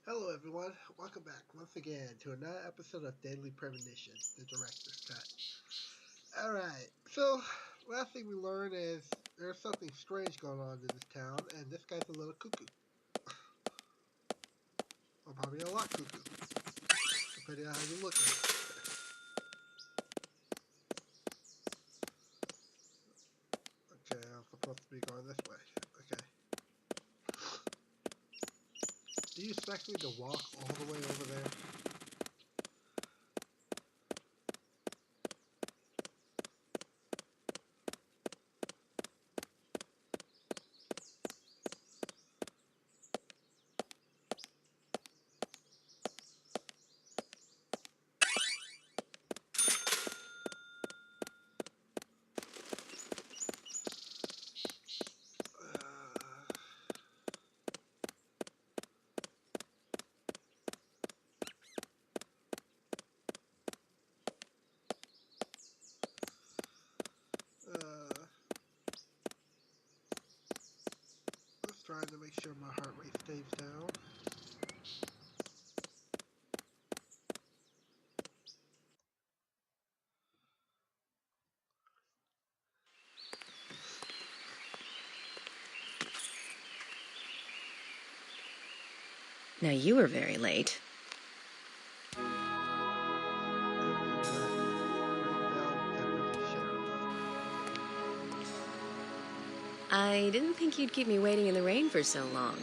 Hello, everyone. Welcome back once again to another episode of Daily Premonition, the director's cut. Alright, so last thing we learned is there's something strange going on in this town, and this guy's a little cuckoo. Or probably a lot cuckoo, depending on how you look at it. Okay, I'm supposed to be going this way. Okay. Do you expect me to walk all the way over there? Just trying to make sure my heart rate stays down. Now you were very late. I didn't think you'd keep me waiting in the rain for so long.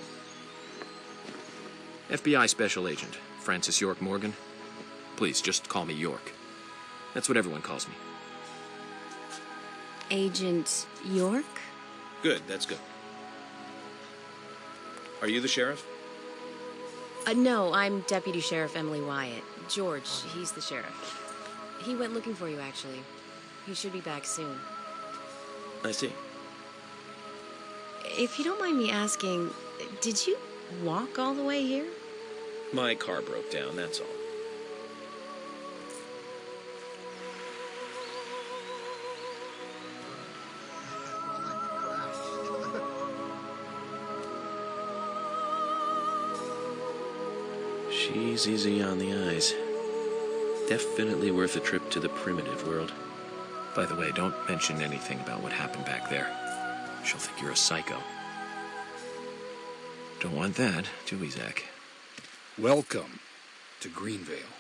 FBI Special Agent, Francis York Morgan. Please, just call me York. That's what everyone calls me. Agent York? Good, that's good. Are you the sheriff? No, I'm Deputy Sheriff Emily Wyatt. George, he's the sheriff. He went looking for you, actually. He should be back soon. I see. If you don't mind me asking, did you walk all the way here? My car broke down, that's all. She's easy on the eyes. Definitely worth a trip to the primitive world. By the way, don't mention anything about what happened back there. She'll think you're a psycho. Don't want that, do we, Zach? Welcome to Greenvale.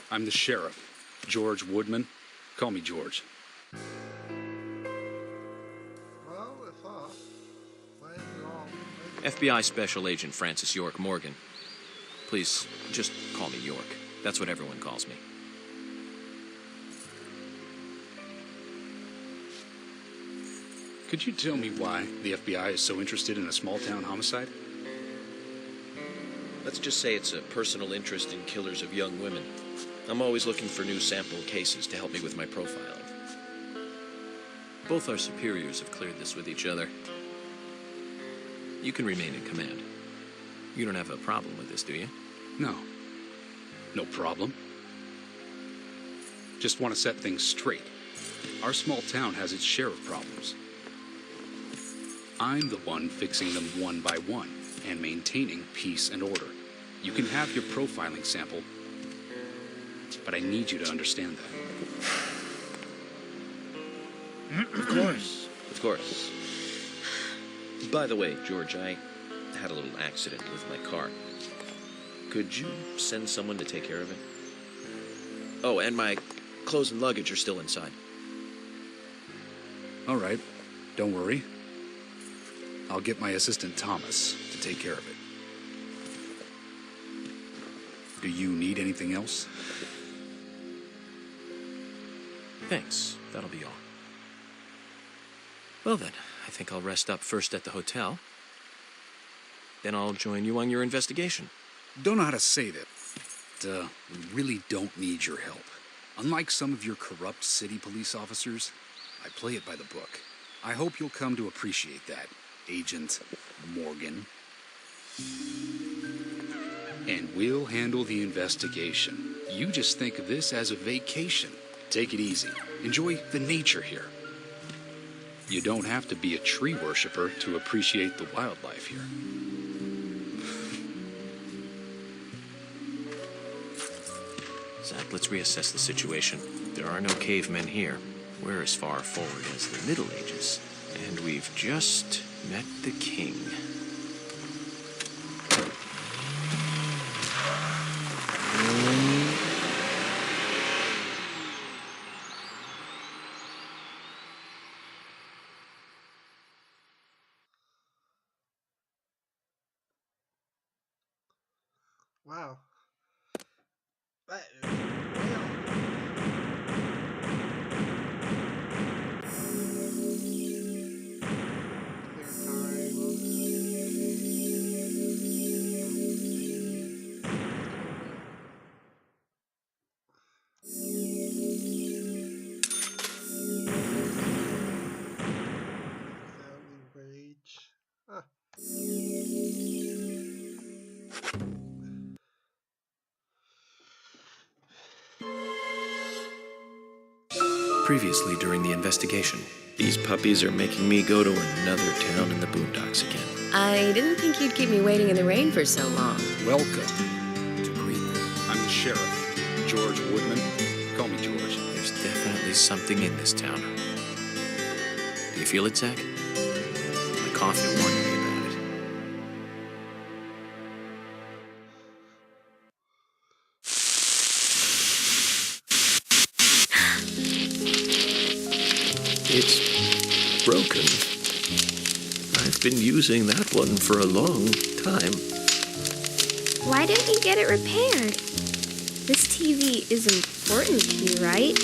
I'm the sheriff, George Woodman. Call me George. Well, it's off. Why is it all? FBI Special Agent Francis York Morgan. Please, just call me York. That's what everyone calls me. Could you tell me why the FBI is so interested in a small-town homicide? Let's just say it's a personal interest in killers of young women. I'm always looking for new sample cases to help me with my profiling. Both our superiors have cleared this with each other. You can remain in command. You don't have a problem with this, do you? No. No problem. Just want to set things straight. Our small town has its share of problems. I'm the one fixing them one by one and maintaining peace and order. You can have your profiling sample, but I need you to understand that. Of course. Of course. By the way, George, I had a little accident with my car. Could you send someone to take care of it? Oh, and my clothes and luggage are still inside. All right. Don't worry. I'll get my assistant Thomas to take care of it. Do you need anything else? Thanks. That'll be all. Well then, I think I'll rest up first at the hotel. Then I'll join you on your investigation. Don't know how to say that. We really don't need your help. Unlike some of your corrupt city police officers, I play it by the book. I hope you'll come to appreciate that, Agent Morgan. And we'll handle the investigation. You just think of this as a vacation. Take it easy. Enjoy the nature here. You don't have to be a tree worshiper to appreciate the wildlife here. Zach, let's reassess the situation. There are no cavemen here. We're as far forward as the Middle Ages. And we've just met the king. Wow. That is real. Rage. Huh. Previously during the investigation, these puppies are making me go to another town in the boondocks again. I didn't think you'd keep me waiting in the rain for so long. Welcome to Greenwood. I'm the sheriff, George Woodman. Call me George. There's definitely something in this town. Do you feel it, Zach? My coffee warned me about it. It's broken. I've been using that one for a long time. Why don't you get it repaired? This TV is important to you, right?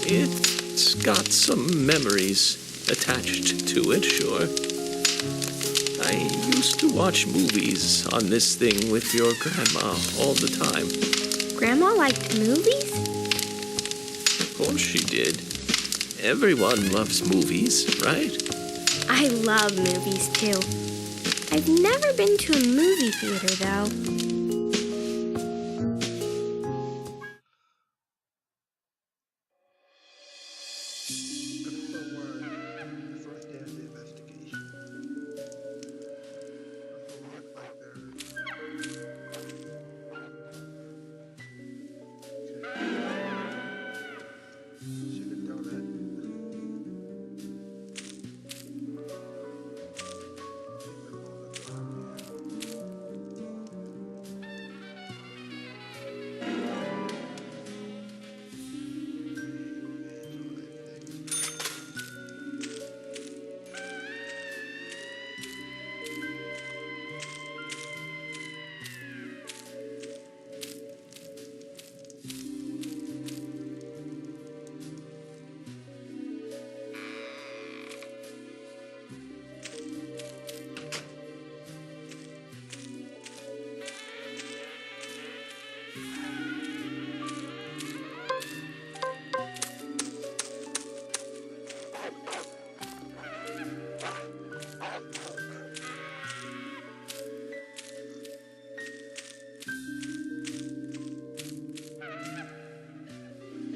It's got some memories attached to it, sure. I used to watch movies on this thing with your grandma all the time. Grandma liked movies? Of course she did. Everyone loves movies, right? I love movies too. I've never been to a movie theater though. Episode 1, the first day of the investigation. Doesn't look like there's... Sugar donut.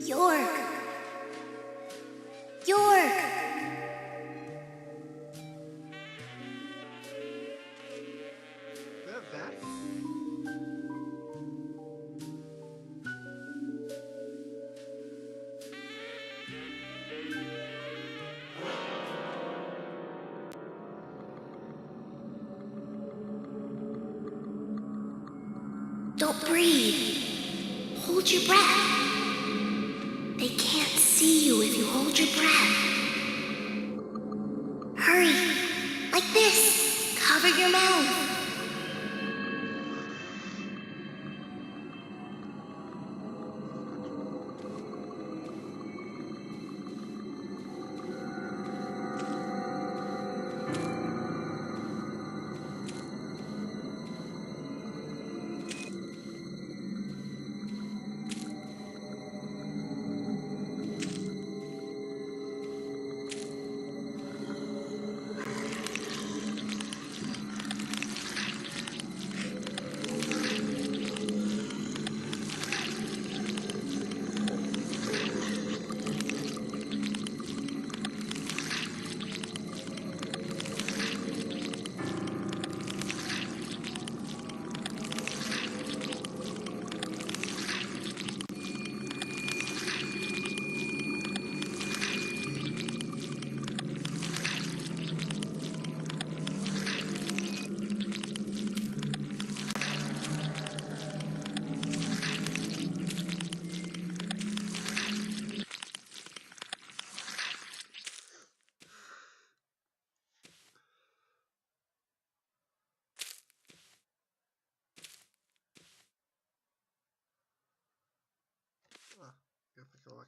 York! York! Is that Zach? Don't breathe. Hold your breath. They can't see you if you hold your breath. Hurry. Like this. Cover your mouth.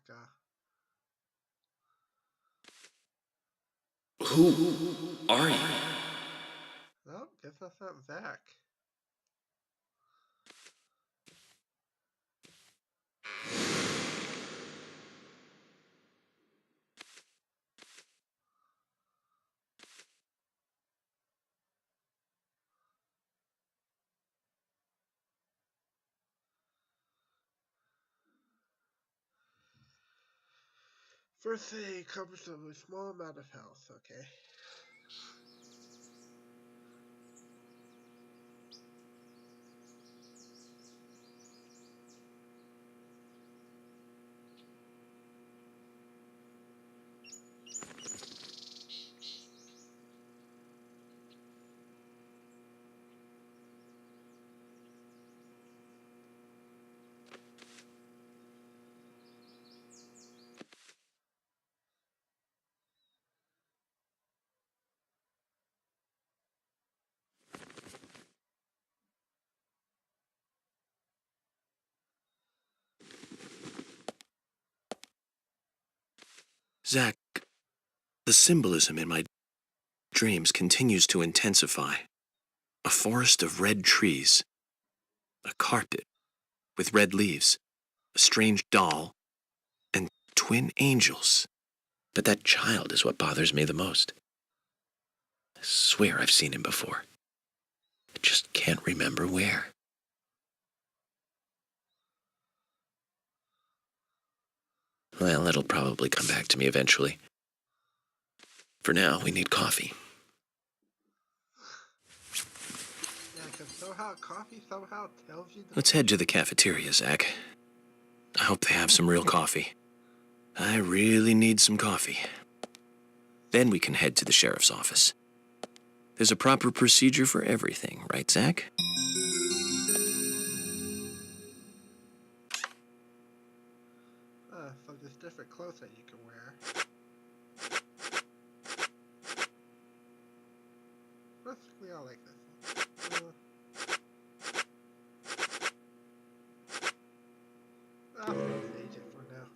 like a... Who are you? No, guess that's not Zach. First aid covers a small amount of health, okay. Zach, the symbolism in my dreams continues to intensify. A forest of red trees, a carpet with red leaves, a strange doll, and twin angels. But that child is what bothers me the most. I swear I've seen him before. I just can't remember where. Well, it'll probably come back to me eventually. For now, we need coffee. Yeah, because somehow coffee somehow tells you... Let's head to the cafeteria, Zach. I hope they have some real coffee. I really need some coffee. Then we can head to the sheriff's office. There's a proper procedure for everything, right, Zach? So there's different clothes that you can wear. Basically, I like this one. I'll change it for now.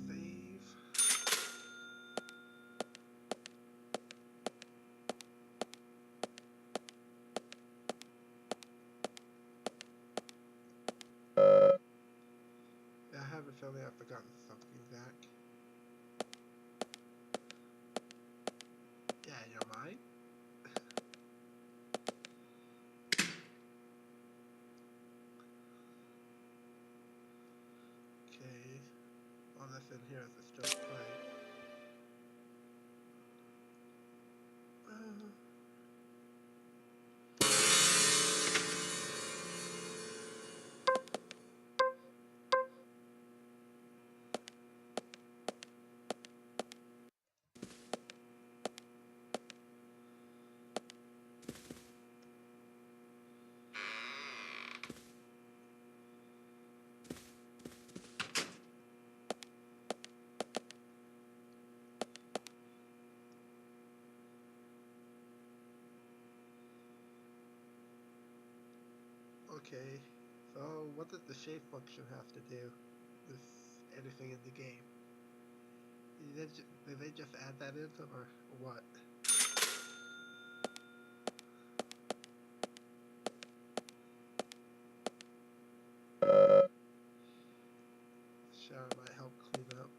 Save. Yeah, I have a feeling I've forgotten something, Zach. Yeah, in your mind? Okay. All that's in here is a still play. Okay, so what does the shape function have to do with anything in the game? Did they just add that in, or what? Shower might help clean up.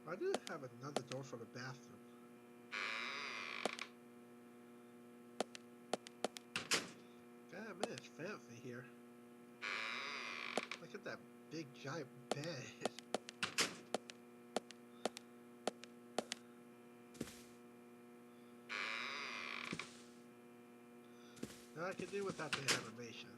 Why do they have another door for the bathroom? Damn, it's fancy here. Look at that big giant bed. Now I can do without the animation.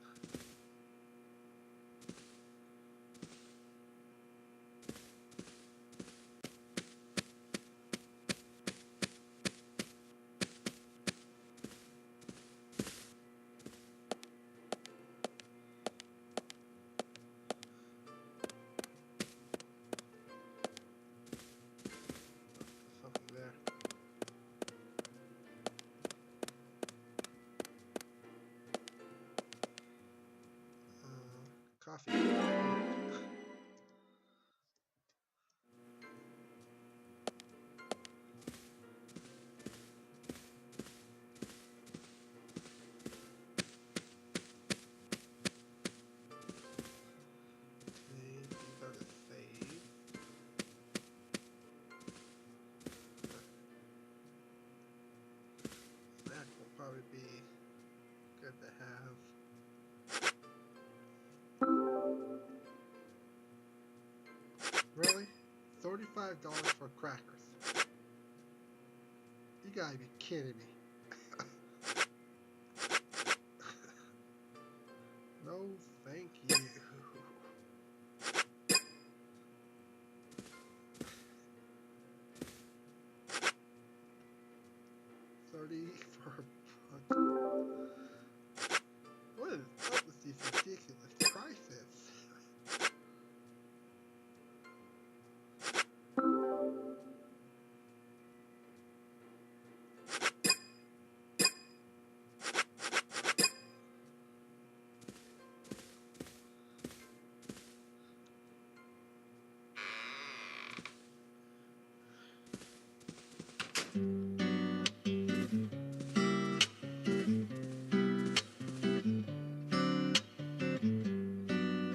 $5 for crackers. You gotta be kidding me. No, thank you. $30 for a buck. What is up with these ridiculous prices?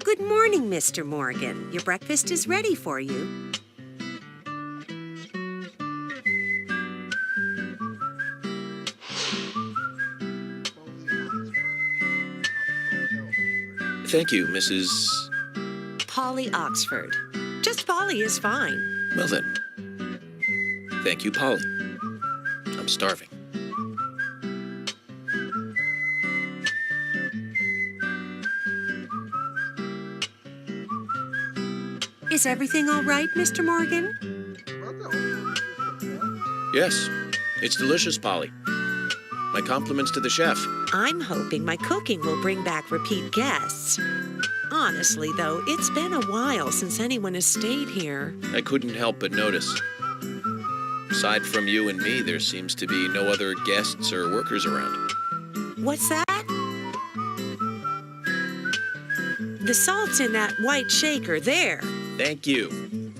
Good morning, Mr. Morgan. Your breakfast is ready for you. Thank you, Mrs. Polly Oxford. Just Polly is fine. Well then. Thank you, Polly. I'm starving. Is everything all right, Mr. Morgan? Yes, it's delicious, Polly. My compliments to the chef. I'm hoping my cooking will bring back repeat guests. Honestly, though, it's been a while since anyone has stayed here. I couldn't help but notice. Aside from you and me, there seems to be no other guests or workers around. What's that? The salt's in that white shaker there. Thank you.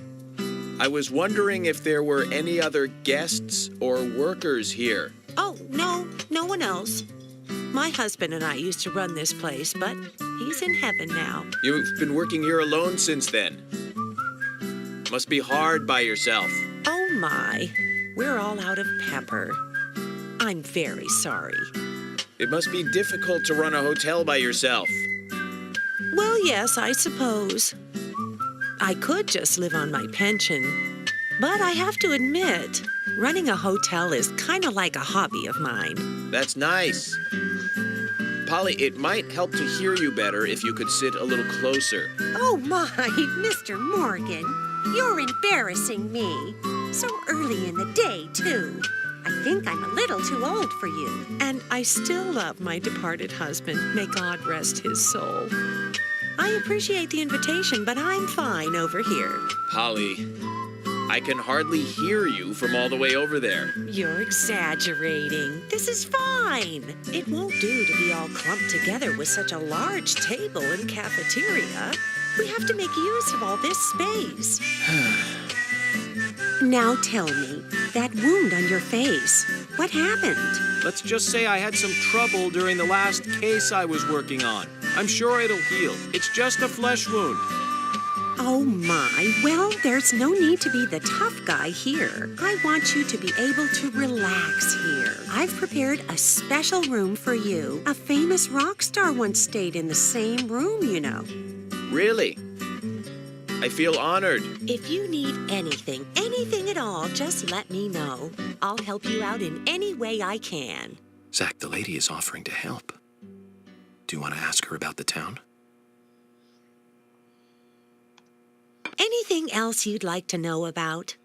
I was wondering if there were any other guests or workers here. Oh, no one else. My husband and I used to run this place, but he's in heaven now. You've been working here alone since then. Must be hard by yourself. Oh my, we're all out of pepper. I'm very sorry. It must be difficult to run a hotel by yourself. Well, yes, I suppose. I could just live on my pension. But I have to admit, running a hotel is kind of like a hobby of mine. That's nice. Polly, it might help to hear you better if you could sit a little closer. Oh my, Mr. Morgan, you're embarrassing me. So early in the day, too. I think I'm a little too old for you. And I still love my departed husband. May God rest his soul. I appreciate the invitation, but I'm fine over here. Polly, I can hardly hear you from all the way over there. You're exaggerating. This is fine. It won't do to be all clumped together with such a large table and cafeteria. We have to make use of all this space. Now tell me, that wound on your face, what happened? Let's just say I had some trouble during the last case I was working on. I'm sure it'll heal. It's just a flesh wound. Oh my, well, there's no need to be the tough guy here. I want you to be able to relax here. I've prepared a special room for you. A famous rock star once stayed in the same room, you know. Really? I feel honored. If you need anything at all, just let me know. I'll help you out in any way I can. Zach, the lady is offering to help. Do you want to ask her about the town? Anything else you'd like to know about?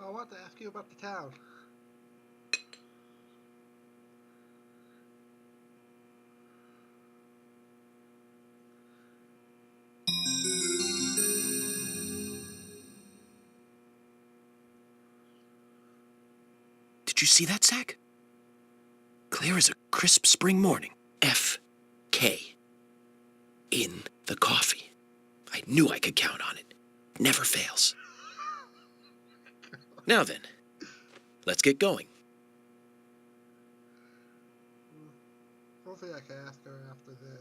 I want to ask you about the town. Did you see that, Zach? Clear as a crisp spring morning. F.K. in the coffee. I knew I could count on it. Never fails. Now then, let's get going. Hopefully I can ask her after this.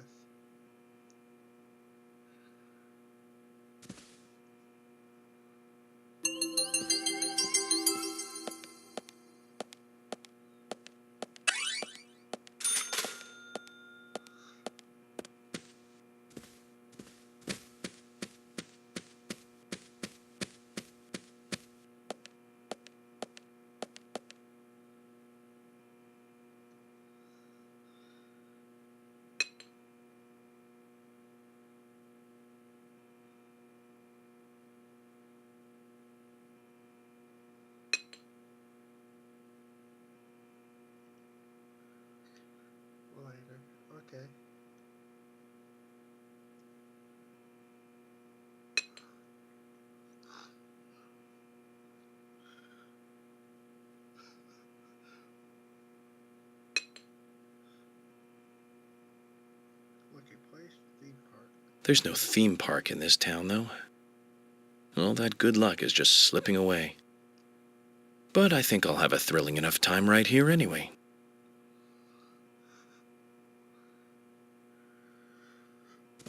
Place theme park. There's no theme park in this town, though. All that good luck is just slipping away. But I think I'll have a thrilling enough time right here anyway.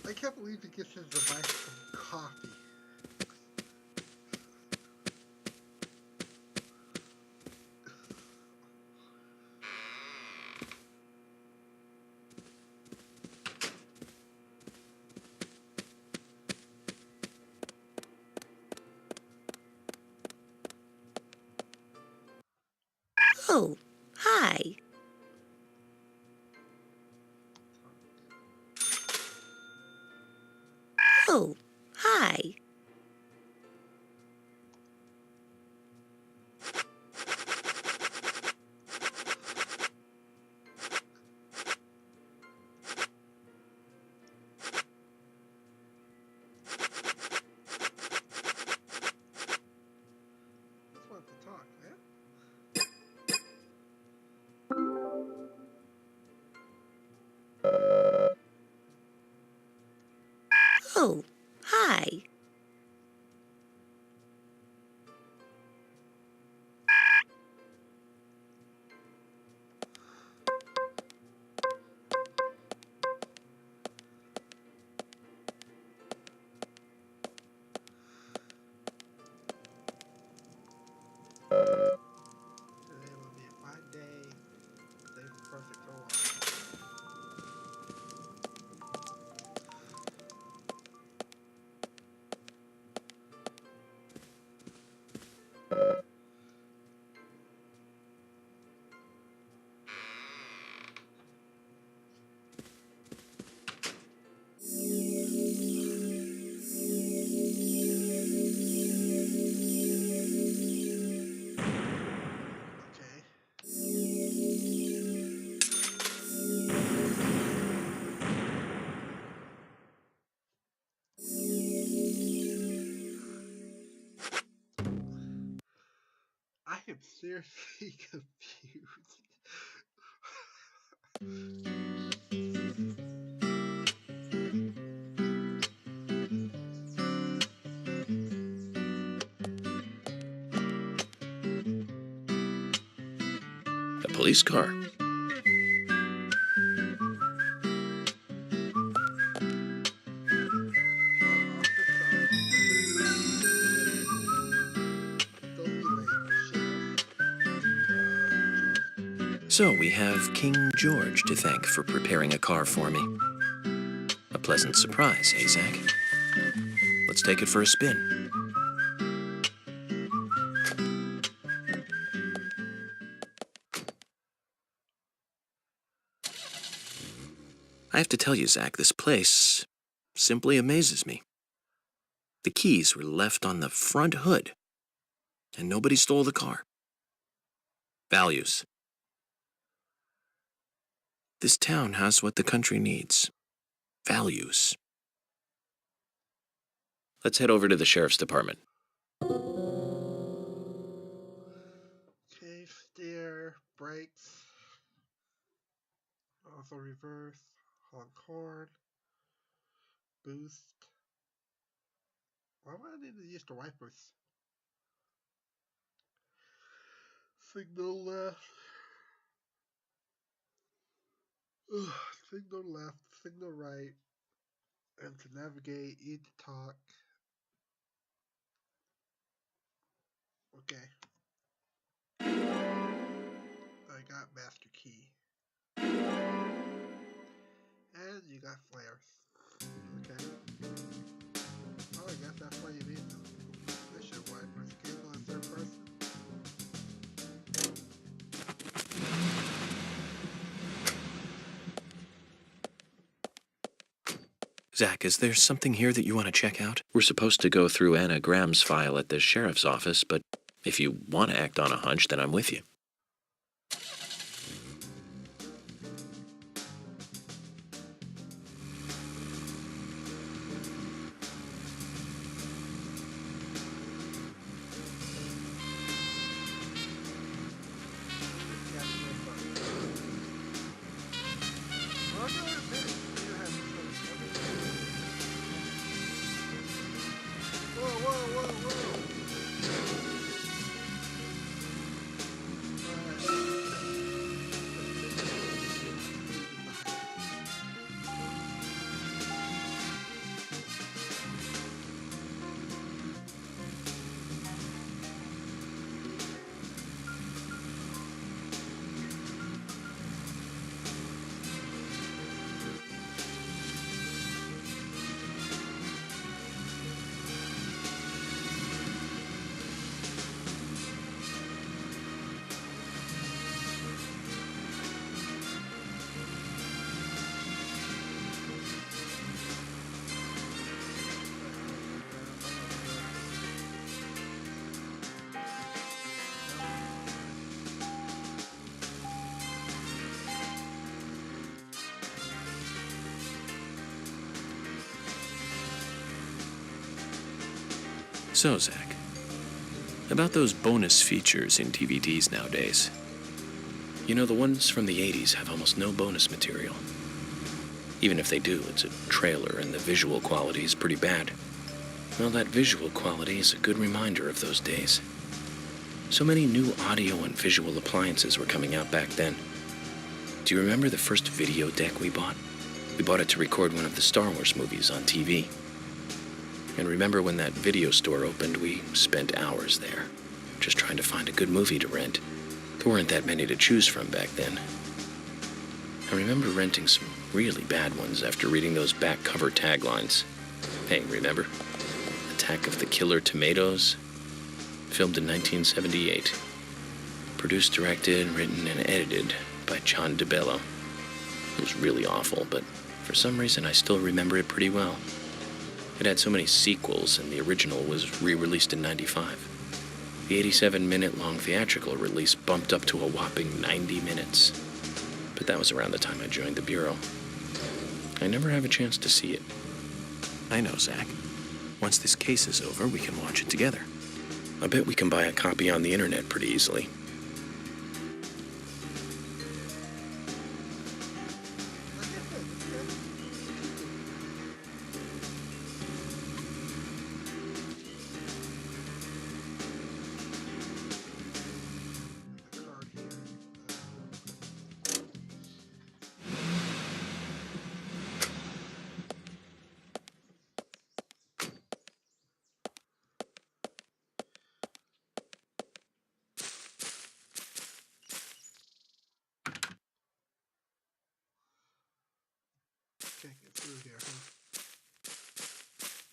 I can't believe he gets his device from coffee. Oh, hi. Oh, hi. Just want to talk, man. Oh, hi. Today will be a fine day. Day for perfect co-op. Okay. I am seriously confused. A police car. So we have King George to thank for preparing a car for me. A pleasant surprise, eh, Zach? Let's take it for a spin. I have to tell you, Zach, this place simply amazes me. The keys were left on the front hood, and nobody stole the car. Values. This town has what the country needs. Values. Let's head over to the sheriff's department. Okay, steer, brakes, also reverse, honk horn, boost. Why would I need to use the wipers? Signal left. Ugh, signal left, signal right, and to navigate, E to talk. Okay. I got master key. And you got flares. Okay. Oh, I guess that's why you need them. Mission wipers, cable in third person. Zach, is there something here that you want to check out? We're supposed to go through Anna Graham's file at the sheriff's office, but if you want to act on a hunch, then I'm with you. So, Zach, about those bonus features in DVDs nowadays. You know, the ones from the 80s have almost no bonus material. Even if they do, it's a trailer and the visual quality is pretty bad. Well, that visual quality is a good reminder of those days. So many new audio and visual appliances were coming out back then. Do you remember the first video deck we bought? We bought it to record one of the Star Wars movies on TV. And remember when that video store opened, we spent hours there, just trying to find a good movie to rent. There weren't that many to choose from back then. I remember renting some really bad ones after reading those back cover taglines. Hey, remember? Attack of the Killer Tomatoes? Filmed in 1978. Produced, directed, written, and edited by John DeBello. It was really awful, but for some reason I still remember it pretty well. It had so many sequels, and the original was re-released in '95. The 87-minute-long theatrical release bumped up to a whopping 90 minutes. But that was around the time I joined the Bureau. I never have a chance to see it. I know, Zach. Once this case is over, we can watch it together. I bet we can buy a copy on the internet pretty easily. Can't get through here, huh?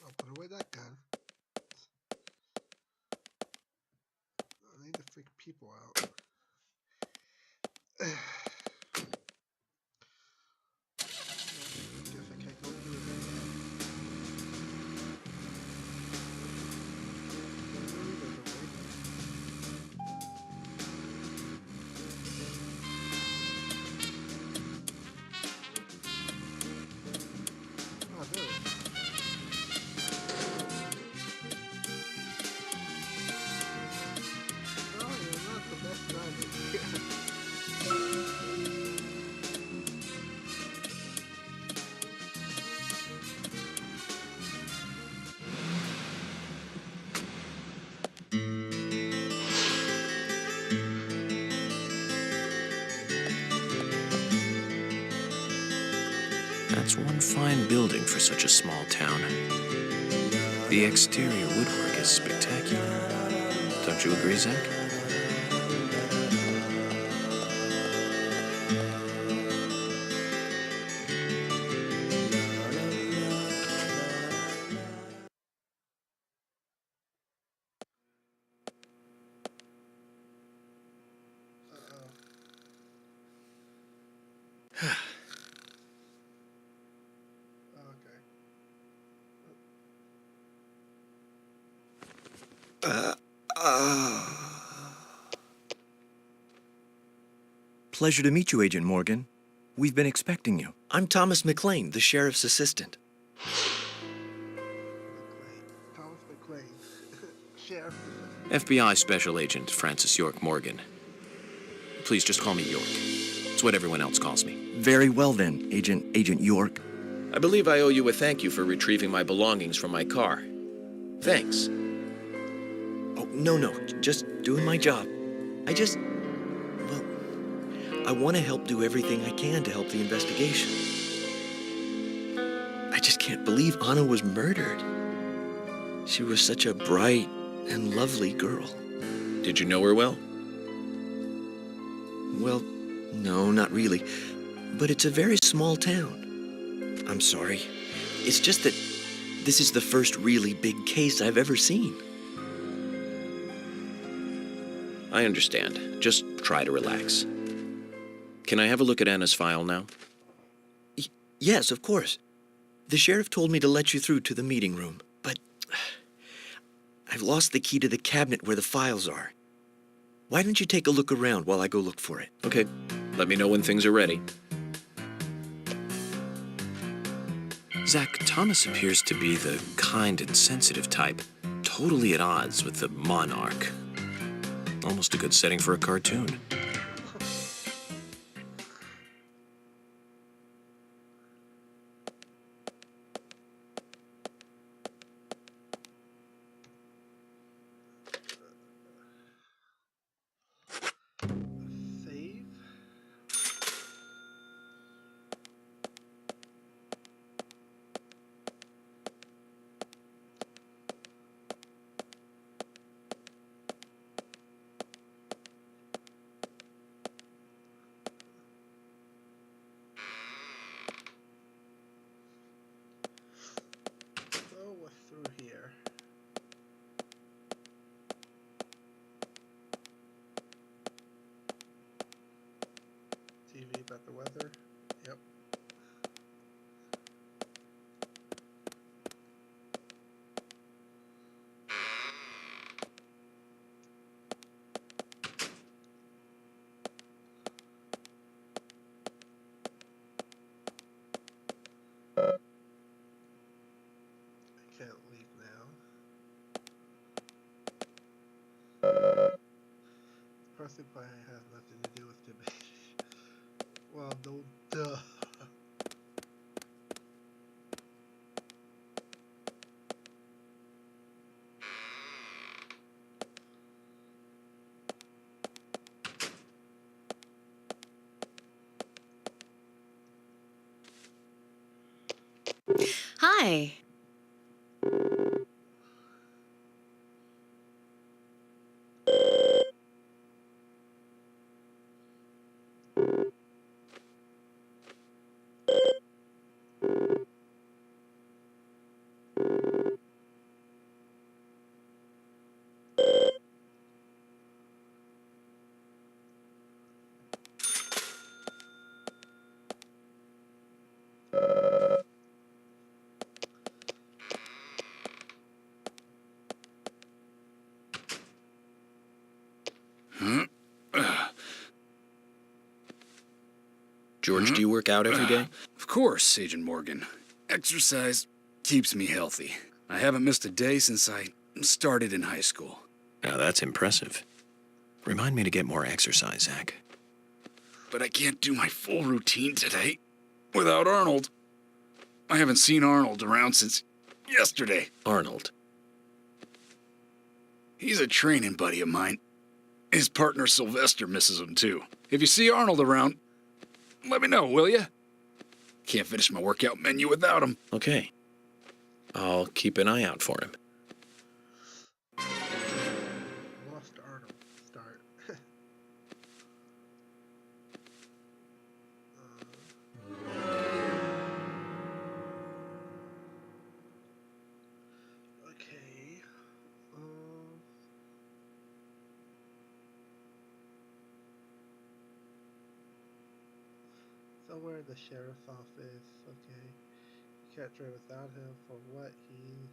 I'll put away that gun. I need to freak people out. Guess I can't go through there yet. Oh, there it is. No, you're not the best driver. That's one fine building for such a small town. The exterior woodwork is spectacular. Don't you agree, Zach? Pleasure to meet you, Agent Morgan. We've been expecting you. I'm Thomas McLean, the sheriff's assistant. Thomas McLean. Sheriff. FBI Special Agent Francis York Morgan. Please just call me York. It's what everyone else calls me. Very well then, Agent York. I believe I owe you a thank you for retrieving my belongings from my car. Thanks. Oh, no, just doing my job. I want to help do everything I can to help the investigation. I just can't believe Anna was murdered. She was such a bright and lovely girl. Did you know her well? Well, no, not really. But it's a very small town. I'm sorry. It's just that this is the first really big case I've ever seen. I understand. Just try to relax. Can I have a look at Anna's file now? Yes, of course. The sheriff told me to let you through to the meeting room, but I've lost the key to the cabinet where the files are. Why don't you take a look around while I go look for it? Okay. Let me know when things are ready. Zach, Thomas appears to be the kind and sensitive type. totally at odds with the monarch. Almost a good setting for a cartoon. Save. So what's through here? TV about the weather. Yep. I can't leave now. Person probably has nothing to do with debate. Well, no, duh. Hi. George, do you work out every day? Of course, Agent Morgan. Exercise keeps me healthy. I haven't missed a day since I started in high school. Now that's impressive. Remind me to get more exercise, Zach. But I can't do my full routine today without Arnold. I haven't seen Arnold around since yesterday. Arnold. He's a training buddy of mine. His partner Sylvester misses him too. If you see Arnold around, let me know, will ya? Can't finish my workout menu without him. Okay. I'll keep an eye out for him. Lost Arnold. Start. Okay. Somewhere in the sheriff's office. Okay. You can't trade without him for what he.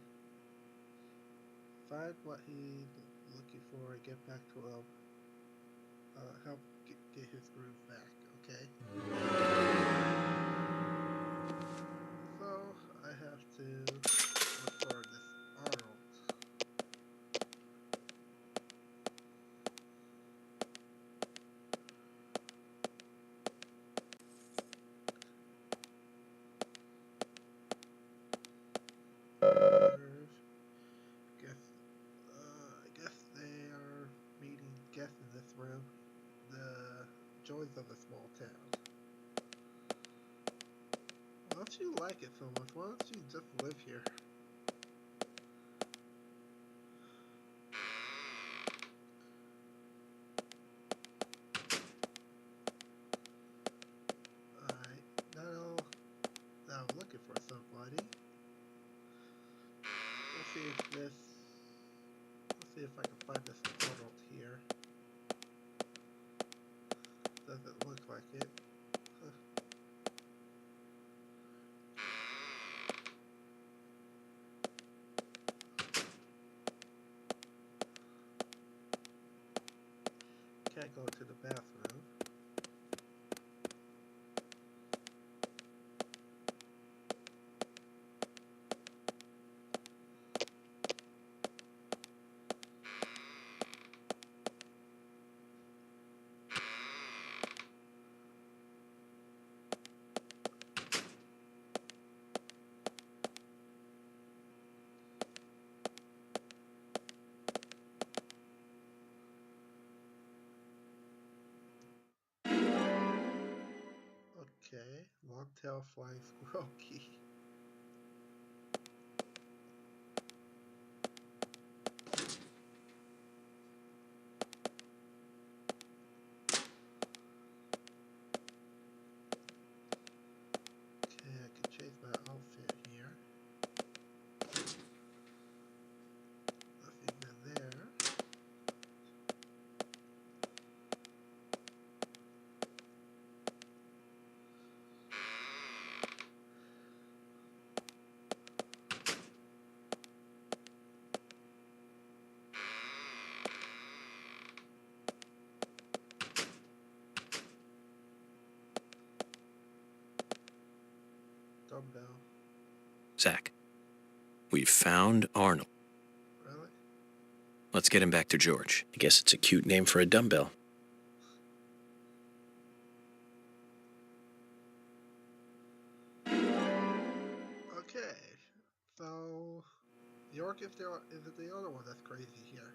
Find what he's looking for and get back to him. Help get his groove back. Okay. So I have to look for this Arnold. I guess they are meeting guests in this room. The joys of a small town. Why don't you like it so much? Why don't you just live here? Alright, now I'm looking for somebody. Let's see if I can find this Arnold here. Doesn't look like it. Huh. Can't go to the bathroom. Okay, long-tail flying squirrel key. Okay, I can change my outfit here. Nothing in there. Dumbbell. Zach, we found Arnold. Really? Let's get him back to George. I guess it's a cute name for a dumbbell. Okay, so York is the other one that's crazy here.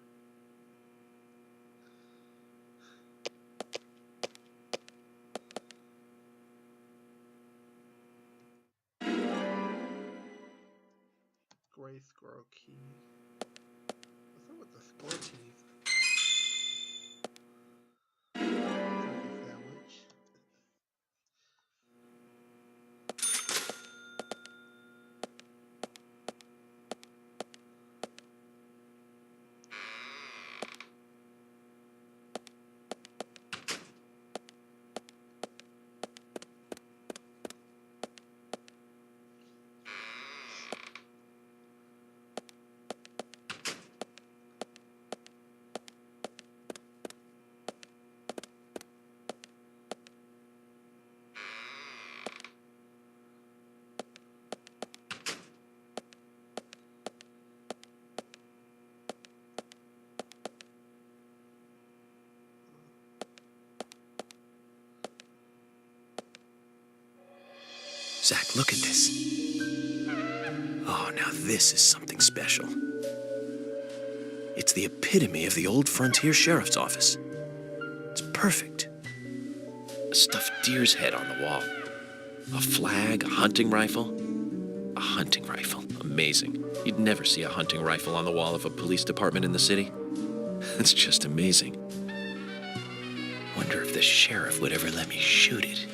Gray squirrel key. What's up with the squirrel keys? Turkey sandwich. Zach, look at this. Oh, now this is something special. It's the epitome of the old frontier sheriff's office. It's perfect. A stuffed deer's head on the wall. A flag, a hunting rifle. A hunting rifle. Amazing. You'd never see a hunting rifle on the wall of a police department in the city. That's just amazing. Wonder if the sheriff would ever let me shoot it.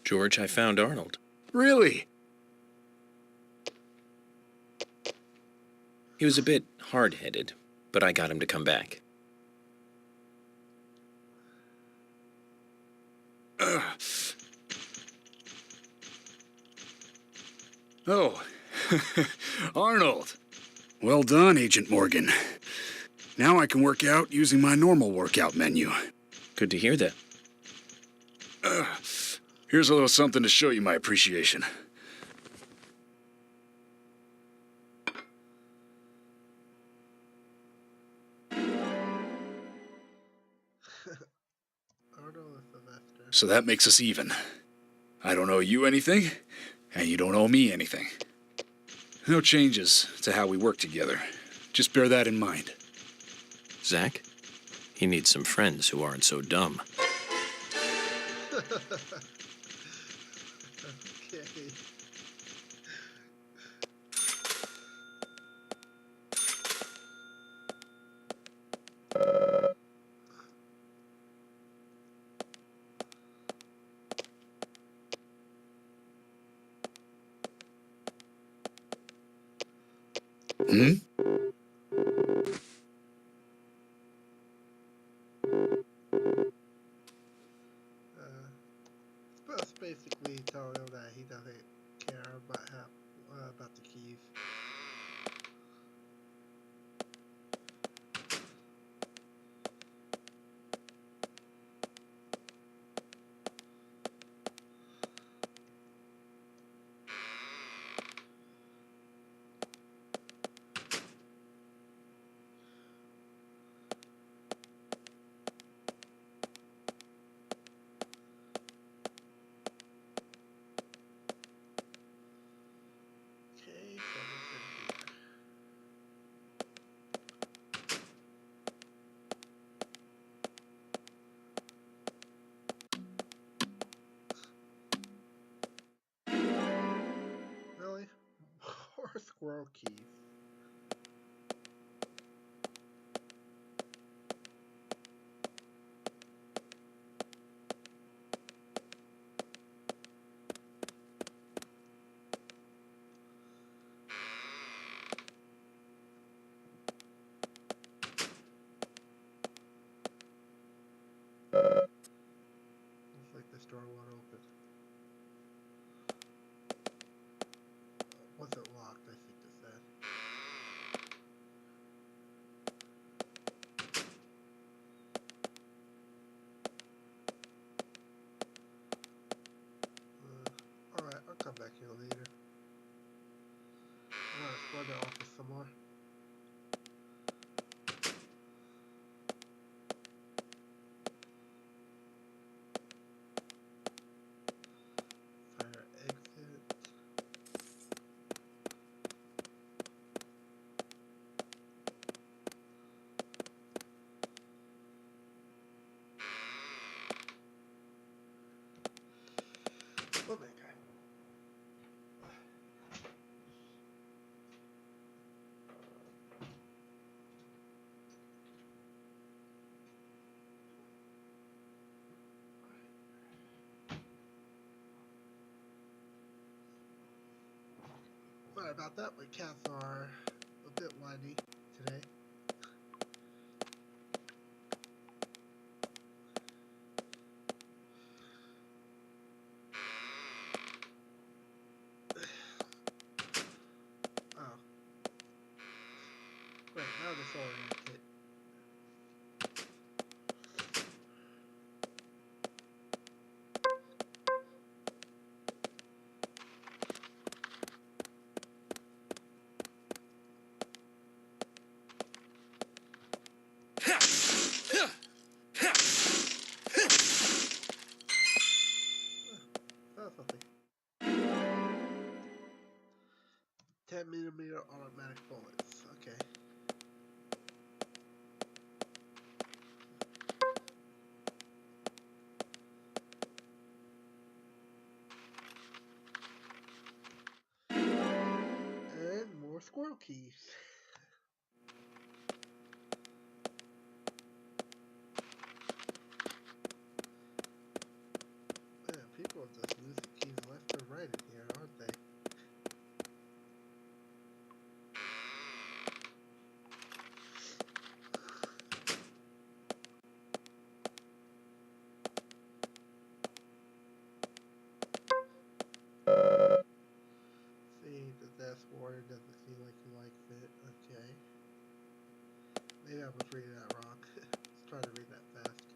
George, I found Arnold. Really? He was a bit hard-headed, but I got him to come back. Oh, Arnold. Well done, Agent Morgan. Now I can work out using my normal workout menu. Good to hear that. Here's a little something to show you my appreciation. Arnold is Sylvester. So that makes us even. I don't owe you anything, and you don't owe me anything. No changes to how we work together. Just bear that in mind. Zach, he needs some friends who aren't so dumb. Okay. Hmm? It's basically telling him that he doesn't care about the keys. squirrel keys. Looks like this door won't open. Was it locked? I think it said. Alright, I'll come back here later. I'm gonna explore the office some more. Fire exit. Oh my god. Sorry about that, my cats are a bit whiny today. Oh. Great, now this oriented. Oh, something. 10mm automatic bullets. Okay. And more squirrel keys. Man, people are just losing keys left and right in here, aren't they? See, the desk warden doesn't seem like he likes it. Okay. Maybe I was reading that wrong. Let's try to read that fast.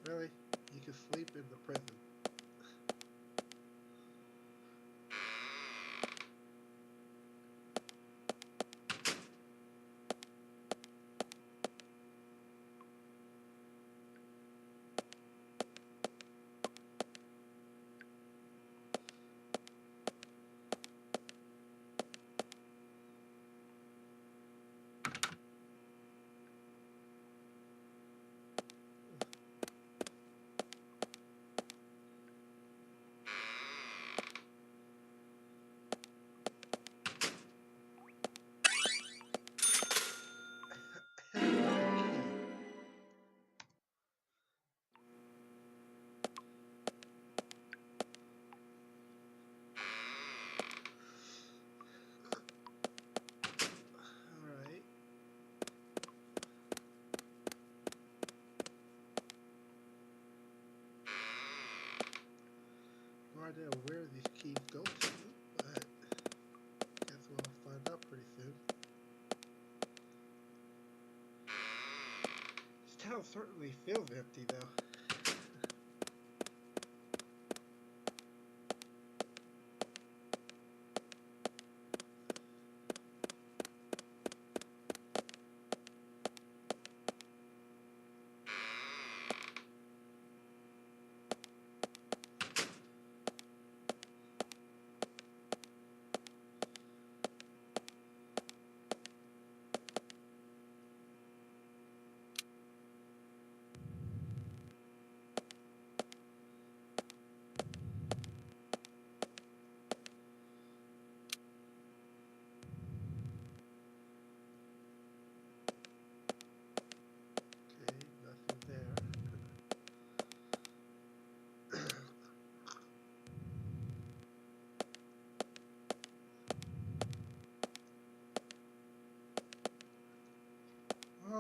Really? You can sleep in the prison. Alright. No idea where these keys go to, but guess we'll find out pretty soon. This town certainly feels empty though.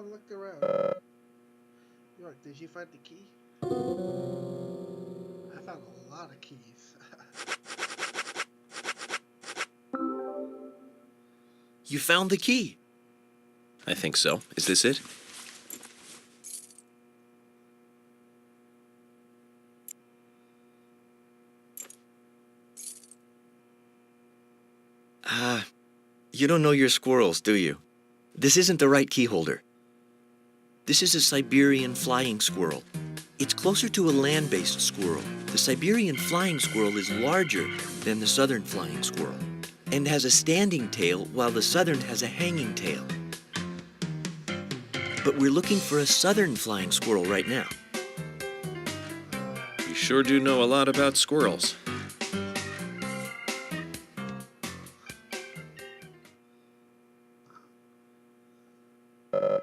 on and look around. York, did you find the key? I found a lot of keys. You found the key. I think so. Is this it? You don't know your squirrels, do you? This isn't the right key holder. This is a Siberian flying squirrel. It's closer to a land-based squirrel. The Siberian flying squirrel is larger than the southern flying squirrel and has a standing tail while the southern has a hanging tail. But we're looking for a southern flying squirrel right now. You sure do know a lot about squirrels. Oh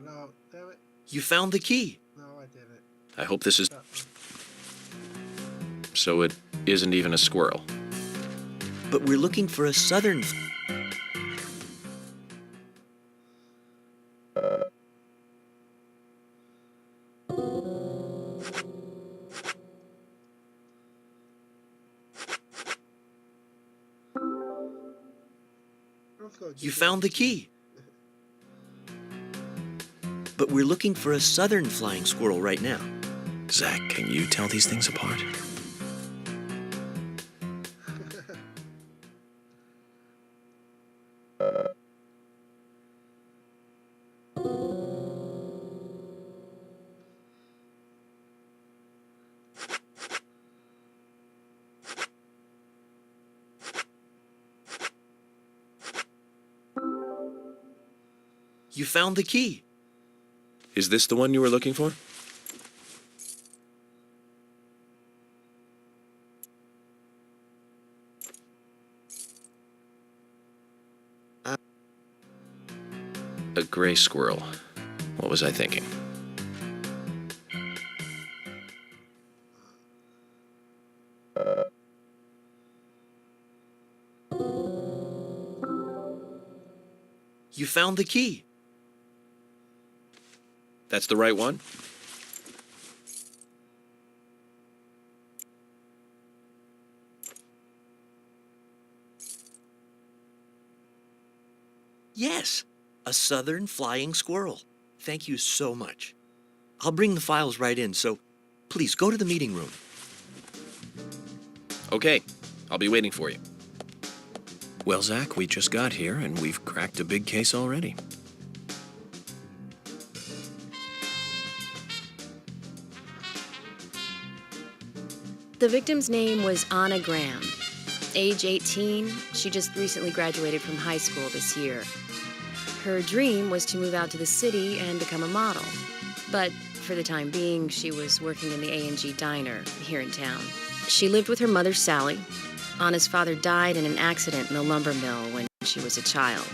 no, damn it. You found the key. No, I didn't. I hope this is... So it isn't even a squirrel. But we're looking for a southern... Let's go You found the key. But we're looking for a southern flying squirrel right now. Zach, can you tell these things apart? You found the key. Is this the one you were looking for? A gray squirrel. What was I thinking? You found the key. That's the right one? Yes, a southern flying squirrel. Thank you so much. I'll bring the files right in, so please go to the meeting room. Okay, I'll be waiting for you. Well, Zach, we just got here and we've cracked a big case already. The victim's name was Anna Graham. Age 18, she just recently graduated from high school this year. Her dream was to move out to the city and become a model. But for the time being, she was working in the A&G diner here in town. She lived with her mother, Sally. Anna's father died in an accident in the lumber mill when she was a child.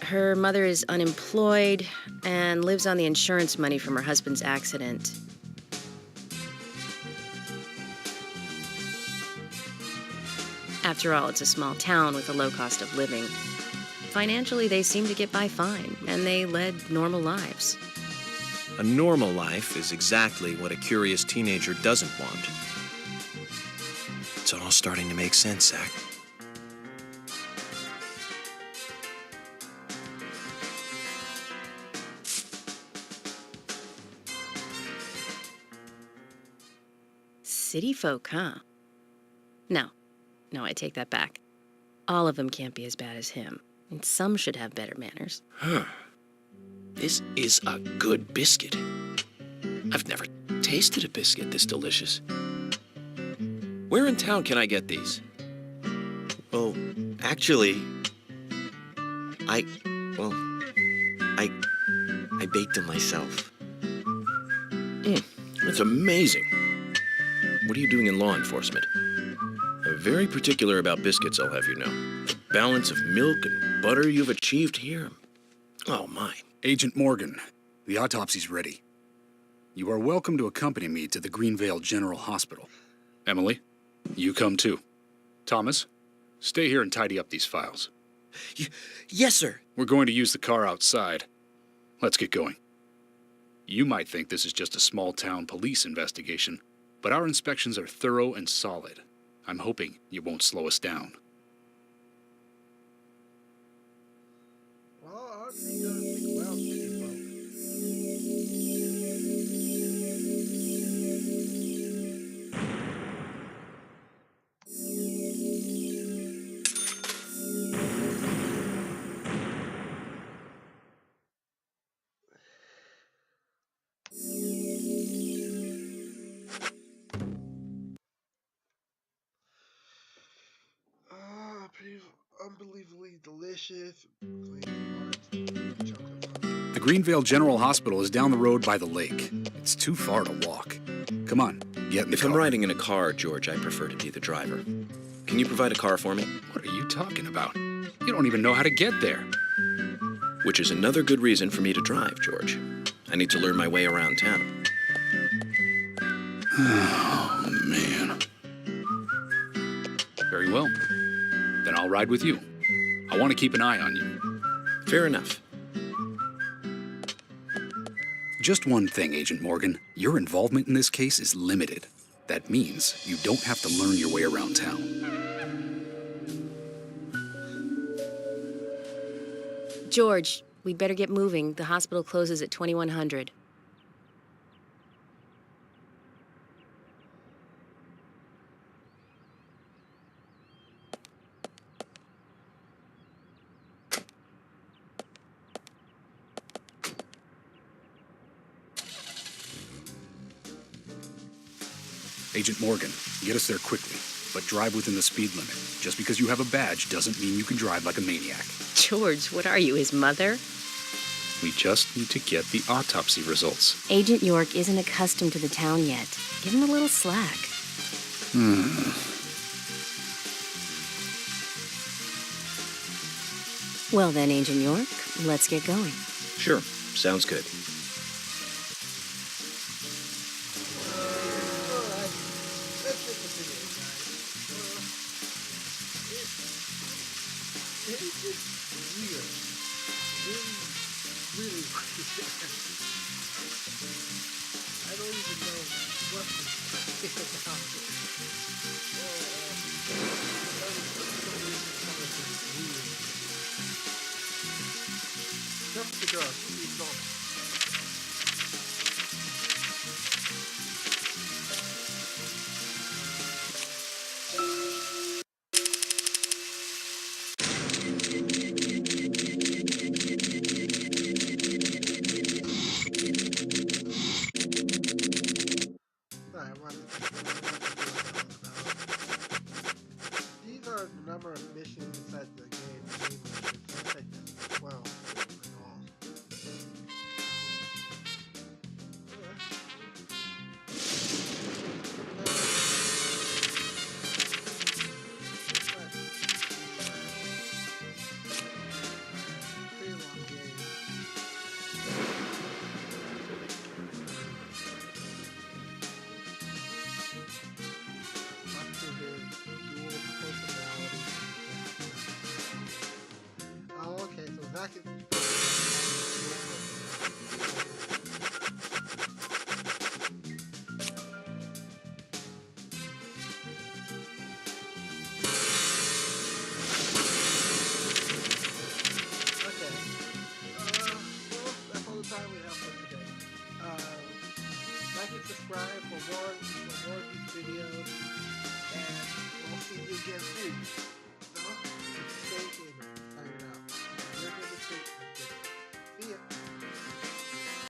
Her mother is unemployed and lives on the insurance money from her husband's accident. After all, it's a small town with a low cost of living. Financially, they seem to get by fine, and they led normal lives. A normal life is exactly what a curious teenager doesn't want. It's all starting to make sense, Zach. City folk, huh? No, I take that back. All of them can't be as bad as him, and some should have better manners. Huh. This is a good biscuit. I've never tasted a biscuit this delicious. Where in town can I get these? Well, actually, I baked them myself. That's amazing. What are you doing in law enforcement? I'm very particular about biscuits, I'll have you know. The balance of milk and butter you've achieved here. Oh, my. Agent Morgan, the autopsy's ready. You are welcome to accompany me to the Greenvale General Hospital. Emily, you come too. Thomas, stay here and tidy up these files. Yes, sir. We're going to use the car outside. Let's get going. You might think this is just a small-town police investigation, but our inspections are thorough and solid. I'm hoping you won't slow us down. Well, honestly, you gotta speak well, city folk. Unbelievably delicious. The Greenvale General Hospital is down the road by the lake. It's too far to walk. Come on, get in the If car. I'm riding in a car, George, I prefer to be the driver. Can you provide a car for me? What are you talking about? You don't even know how to get there. Which is another good reason for me to drive, George. I need to learn my way around town. Oh, man. Very well. Then I'll ride with you. I want to keep an eye on you. Fair enough. Just one thing, Agent Morgan. Your involvement in this case is limited. That means you don't have to learn your way around town. George, we'd better get moving. The hospital closes at 2100. Agent Morgan, get us there quickly, but drive within the speed limit. Just because you have a badge doesn't mean you can drive like a maniac. George, what are you, his mother? We just need to get the autopsy results. Agent York isn't accustomed to the town yet. Give him a little slack. Well then, Agent York, let's get going. Sure, sounds good. Alright, let's get the video, guys. It is weird. Really weird. I don't even know what to say about it. Just figure out who is not. Sorry, these are the number of missions inside the game. Looks like there's 12 in all. Pretty long game. Up to his dual personality. Oh, okay, so Zach is. Okay. Well, that's all the time we have for today. Like and subscribe for more of these videos, and we'll see you again soon.